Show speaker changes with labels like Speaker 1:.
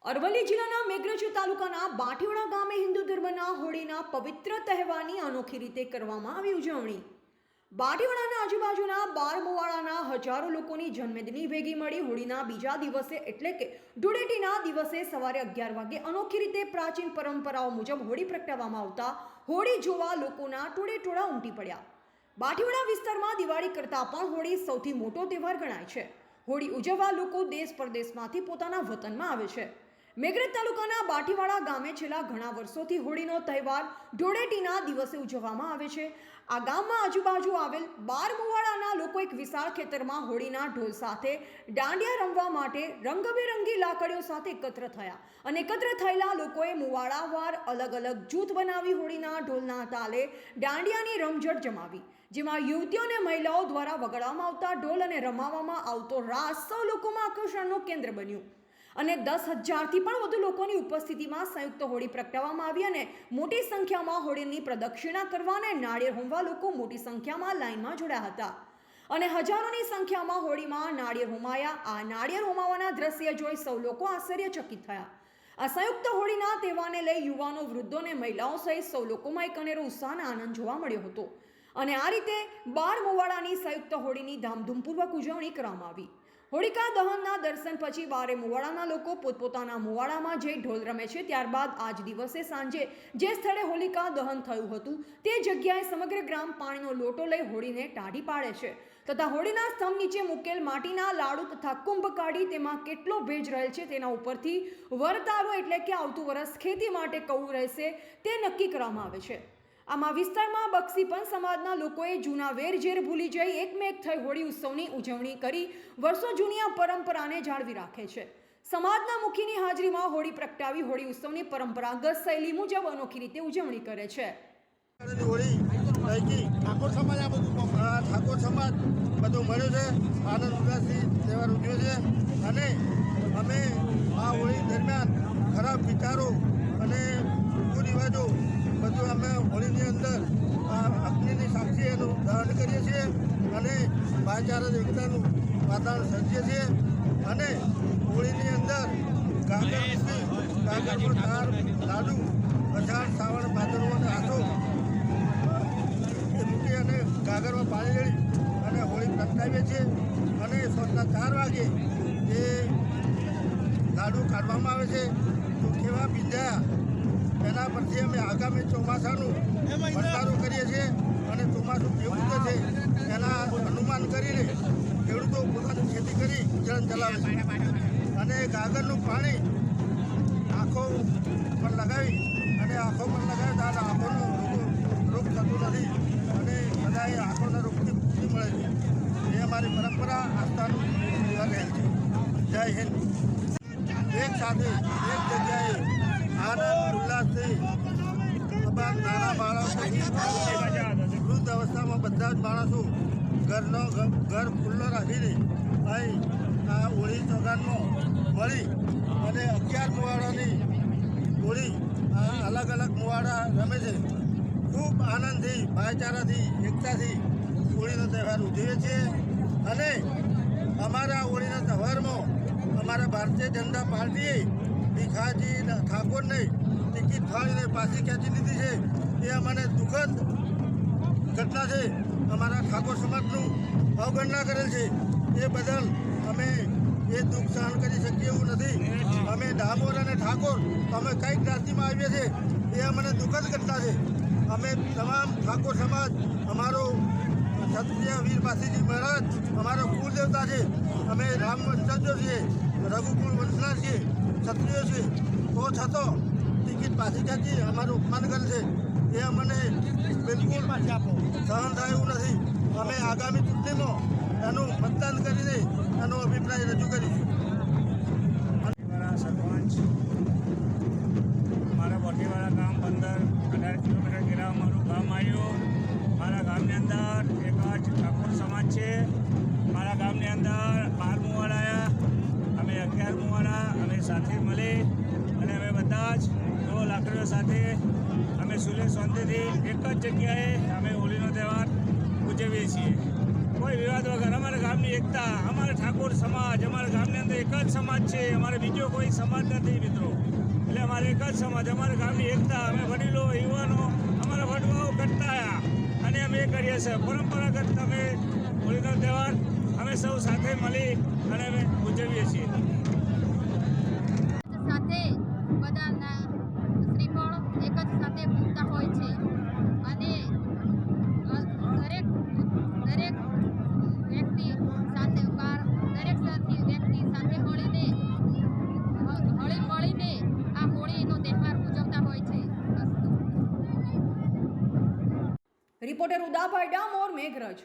Speaker 1: અરવલ્લી જિલ્લાના મેઘરજ તાલુકાના બાંટીવાડા ગામે હિન્દુ ધર્મના હોળીના પવિત્ર તહેવારની અનોખી રીતે કરવામાં આવી ઉજવણી। બાંટીવાડાના આજુબાજુના બારમુવાડાના હજારો લોકોની જન્મદિની ભેગી મળી હોળીના બીજા દિવસે એટલે કે ધૂળેટીના દિવસે સવારે 11 વાગે અનોખી રીતે પ્રાચીન પરંપરાઓ મુજબ હોળી પ્રગટાવવામાં આવતા હોળી જોવા લોકોના ટોળેટોળા ઉમટી પડ્યા। બાંટીવાડા વિસ્તારમાં દિવાળી કરતાં પણ હોળી સૌથી મોટો તહેવાર ગણાય છે। હોળી ઉજવવા લોકો દેશ પરદેશમાંથી પોતાના વતનમાં આવે છે। મેઘરજ તાલુકાના બાંટીવાડા ગામે છેલ્લા ઘણા વર્ષોથી હોળીનો તહેવાર ધૂળેટીના દિવસે ઉજવવામાં આવે છે। આ ગામમાં આજુબાજુ આવેલ બારમુવાડાના લોકો એક વિશાળ ખેતરમાં હોળીના ઢોલ સાથે દાંડિયા રમવા માટે રંગબેરંગી લાકડીઓ સાથે એકત્ર થયા અને એકત્ર થયેલા લોકોએ મુવાડાવાર અલગ અલગ જૂથ બનાવી હોળીના ઢોલના તાલે દાંડિયાની રમઝટ જમાવી, જેમાં યુવતીઓ અને મહિલાઓ દ્વારા વગાડવામાં આવતા ઢોલ અને રમાવવામાં આવતો રાસ સૌ લોકોમાં આકર્ષણનું કેન્દ્ર બન્યું અને 10,000થી પણ વધુ લોકોની ઉપસ્થિતિમાં સંયુક્ત હોળી પ્રગટાવવામાં આવી અને મોટી સંખ્યામાં હોળીની પ્રદક્ષિણા કરવા અને નાળિયેર હોમવા લોકો મોટી સંખ્યામાં લાઇનમાં જોડાયા હતા અને હજારોની સંખ્યામાં હોળીમાં નાળિયેર હોમાયા। આ નાળિયેર હોમાવાના દ્રશ્ય જોઈ સૌ લોકો આશ્ચર્યચકિત થયા। આ સંયુક્ત હોળીના તહેવારને લઈ યુવાનો, વૃદ્ધો અને મહિલાઓ સહિત સૌ લોકોમાં એક અનેરો ઉત્સાહ અને આનંદ જોવા મળ્યો હતો અને આ રીતે બારમુવાડાની સંયુક્ત હોળીની ધામધૂમપૂર્વક ઉજવણી કરવામાં આવી। હોળિકા દહનના દર્શન પછી બારે મુવાડાના લોકો પોતપોતાના મુવાડામાં જઈ ઢોલ રમે છે। ત્યારબાદ આજ દિવસે સાંજે જે સ્થળે હોલિકા દહન થયું હતું તે જગ્યાએ સમગ્ર ગ્રામ પાણીનો લોટો લઈ હોળીને ટાઢી પાડે છે તથા હોળીના સ્તંભ નીચે મૂકેલ માટીના લાડુ તથા કુંભ કાઢી તેમાં કેટલો ભેજ રહેલ છે તેના ઉપરથી વરતારો એટલે કે આવતું વર્ષ ખેતી માટે કવું રહેશે તે નક્કી કરવામાં આવે છે। આમાં વિસ્તારમાં બક્ષીપંચ સમાજના લોકોએ જૂના વેરઝેર ભૂલી જઈ એકમેક થઈ હોળી ઉત્સવની ઉજવણી કરી વર્ષો જૂની આ પરંપરાને જાળવી રાખે છે। સમાજના મુખીની હાજરીમાં હોળી પ્રગટાવી હોળી ઉત્સવની પરંપરાગત શૈલી મુજબ અનોખી રીતે ઉજવણી કરે છે।
Speaker 2: ઠાકોર સમાજ આ બધું ઠાકોર સમાજ બધું મળ્યો છે, આનંદ ઉલ્લાસથી તહેવાર ઉજવ્યો છે અને અમે આ હોળી દરમિયાન ખરાબ વિચારો અને કુરિવાજો બધું અમે હોળીની અંદર અગ્નિની સાક્ષી એનું દહન કરીએ છીએ અને ભાઈચારા એકતાનું વાતાવરણ સર્જીએ છીએ અને હોળીની અંદર ગાગર તાર લાડુ અષાઢ શ્રાવણ ભાદરવો અને આસો એ મૂકી અને ગાગરમાં પાણી રેડી અને હોળી પ્રગટાવીએ છીએ અને સાંજના 4 વાગે એ લાડુ કાઢવામાં આવે છે તો કેવા બીજાયા એના પરથી અમે આગામી ચોમાસાનું ભંડારો કરીએ છીએ અને ચોમાસું કેવું છે એના અનુમાન કરીને ખેડૂતો પોતાની ખેતી કરી જીવન ચલાવે છે અને ગાગરનું પાણી આંખો પર લગાવી અને આંખો પર લગાવે તો આંખોનો રોગ થતો નથી અને બધાએ આંખોના રોગથી મુક્તિ મળે છે। એ અમારી પરંપરા આસ્થાનું રહેલ છે। જય હિન્દ। એક સાથે એક જગ્યાએ આનંદ ઉલ્લાસથી નાના બાળકો વૃદ્ધ અવસ્થામાં બધા જ માણસો ઘર ખુલ્લો રાખીને અહીં આ હોળી ચોગાનમાં મળી અને 11 મુવાડાની હોળી અલગ અલગ મુવાડા રમે છે। ખૂબ આનંદથી, ભાઈચારાથી, એકતાથી હોળીનો તહેવાર ઉજવીએ છીએ અને અમારા હોળીના તહેવારમાં અમારા ભારતીય જનતા પાર્ટીએ ભીખાજી ઠાકોરને ટિકિટ ફાળીને પાછી ખેંચી લીધી છે। એ અમને દુઃખદ ઘટના છે। અમારા ઠાકોર સમાજનું અવગણના કરેલ છે એ બદલ અમે એ દુઃખ સહન કરી શકીએ એવું નથી। અમે ડામોર અને ઠાકોર અમે કઈ જ્ઞાતિમાં આવીએ છીએ એ અમને દુઃખદ ઘટના છે। અમે તમામ ઠાકોર સમાજ અમારો ક્ષત્રિય વીર પાસીજી મહારાજ અમારો કુળદેવતા છે। અમે રામ વંશજો છીએ, રઘુકુળ વંશના છીએ, ક્ષત્રિયો છે, તો છતાં ટિકિટ પાછી ખેંચી અમારું અપમાન કરે છે એ અમને બિલકુલ સહન થાય એવું નથી। અમે આગામી ચૂંટણીમાં એનું મતદાન કરીને એનો અભિપ્રાય રજૂ કરીશું।
Speaker 3: સરપંચ મારા બાંટીવાડા ગામ 15-18 કિલોમીટર ઘેરા અમારું ગામ આવ્યું। મારા ગામની અંદર એક જ ઠાકોર સમાજ છે। મારા ગામની અંદર 12 મુવાડા આવ્યા, અમે 11 મુવાડા અમે સાથે મળી અને અમે બધા જ લાકડીઓ સાથે અમે સુલે શાંતિથી એક જ જગ્યાએ અમે હોળીનો તહેવાર ઉજવીએ છીએ। કોઈ વિવાદ વગર અમારા ગામની એકતા, અમારા ઠાકોર સમાજ, અમારા ગામની અંદર એક જ સમાજ છે, અમારે બીજો કોઈ સમાજ નથી મિત્રો. એટલે અમારે એક જ સમાજ, અમારા ગામની એકતા, અમે વડીલો યુવાનો અમારા વડવાઓ કરતા આવ્યા અને અમે એ કરીએ છીએ પરંપરાગત. અમે હોળીનો તહેવાર અમે સૌ સાથે મળી અને અમે ઉજવીએ છીએ.
Speaker 4: સાથે બધાના શ્રીફળ એક જ સાથે પૂજતા હોય છે અને દરેક વ્યક્તિ સાથે દરેક વ્યક્તિ સાથે મળીને આ હોળીનો તહેવાર ઉજવતા હોય છે.
Speaker 1: રિપોર્ટર ઉદા પાડા મોર મેઘરજ.